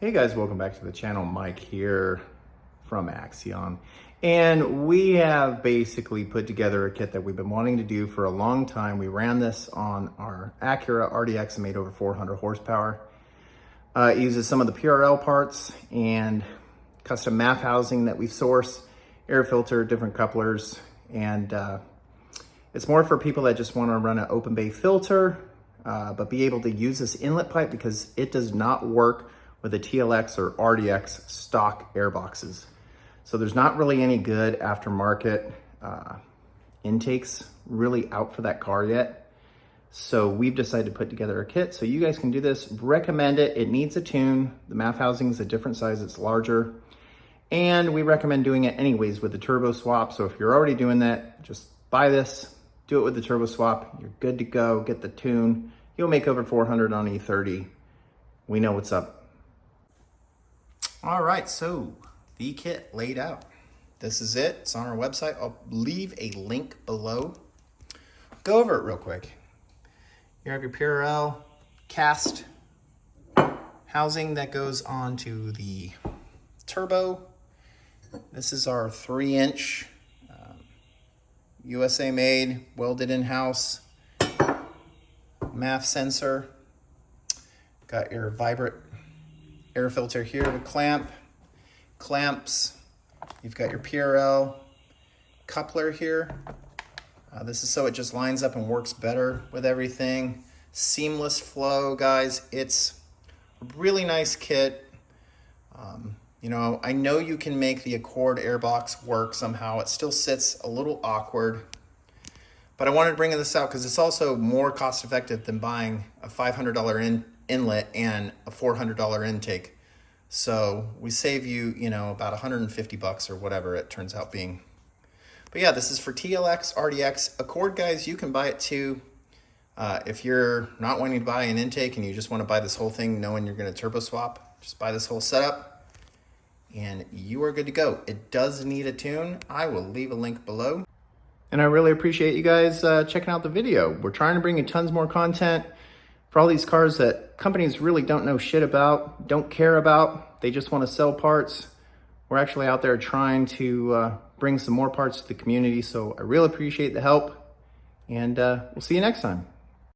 Hey guys, welcome back to the channel. Mike here from Axion. And we have basically put together a kit that we've been wanting to do for a long time. We ran this on our Acura RDX and made over 400 horsepower. It uses some of the PRL parts and custom MAF housing that we source, air filter, different couplers, and it's more for people that just want to run an open bay filter, but be able to use this inlet pipe because it does not work with the TLX or RDX stock air boxes. So there's not really any good aftermarket intakes really out for that car yet. So we've decided to put together a kit so you guys can do this. Recommend it. It needs a tune. The MAF housing is a different size. It's larger. And we recommend doing it anyways with the turbo swap. So if you're already doing that, just buy this, do it with the turbo swap. You're good to go. Get the tune. You'll make over 400 on E30. We know what's up. All right, so the kit laid out. This is it. It's on our website. I'll leave a link below. Go over it real quick. You have your PRL cast housing that goes onto the turbo. This is our 3-inch USA made, welded in-house MAF sensor. Got your vibrant air filter here with clamps. You've got your PRL coupler here. This is so it just lines up and works better with everything. Seamless flow, guys. It's a really nice kit. You know, I know you can make the Accord airbox work somehow. It still sits a little awkward, but I wanted to bring this out because it's also more cost effective than buying a $500 inlet and a $400 intake. So we save you, you know, about 150 bucks or whatever it turns out being. But yeah, this is for TLX, RDX. Accord, guys, you can buy it too. If you're not wanting to buy an intake and you just want to buy this whole thing knowing you're going to turbo swap, just buy this whole setup and you are good to go. It does need a tune. I will leave a link below. And I really appreciate you guys checking out the video. We're trying to bring you tons more content for all these cars that companies really don't know shit about, don't care about. They just want to sell parts. We're actually out there trying to bring some more parts to the community. So I really appreciate the help, and we'll see you next time.